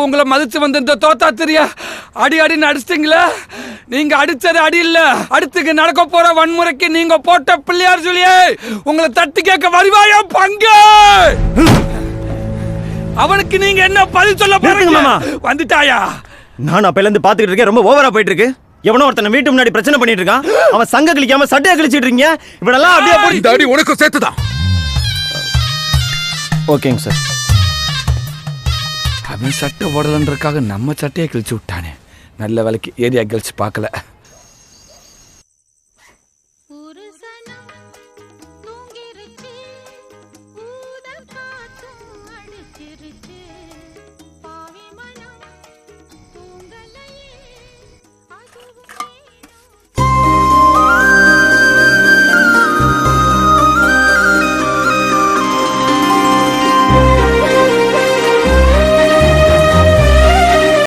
உங்களை மதிச்சு வந்த இந்த தோத்தா தெரியா அடி அடின்னு அடிச்சிட்டீங்களா? நீங்க அடிச்சது அடி இல்ல, அடுத்துக்கு நடக்க போற வன்முறைக்கு நீங்க போட்ட பிள்ளையார் சொல்லியே உங்களை தட்டி கேட்க வருவாயா பங்கு? அவனுக்கு நீங்க என்ன பதில் சொல்ல போறீங்க? வந்துட்டாயா? நான் அப்பல இருந்து பாத்துக்கிட்டு இருக்கேன், ரொம்ப ஓவரா போயிட்டு இருக்கு. எவனோ ஒருத்தனை வீட்டு முன்னாடி பிரச்சனை பண்ணிட்டு இருக்கான், அவன் சங்க கிழிக்காம சட்டையா கிழிச்சிட்டு இருக்கீங்க. இவனெல்லாம் அப்படியே போய் இந்த அடி உனக்கு சேர்த்துதான். ஓகேங்க சார். அவன் சட்டை போடலன்றக்காக நம்ம சட்டையை கிழிச்சு விட்டானே. நல்ல வேலைக்கு ஏரியா கேர்ள்ஸ் பார்க்கல.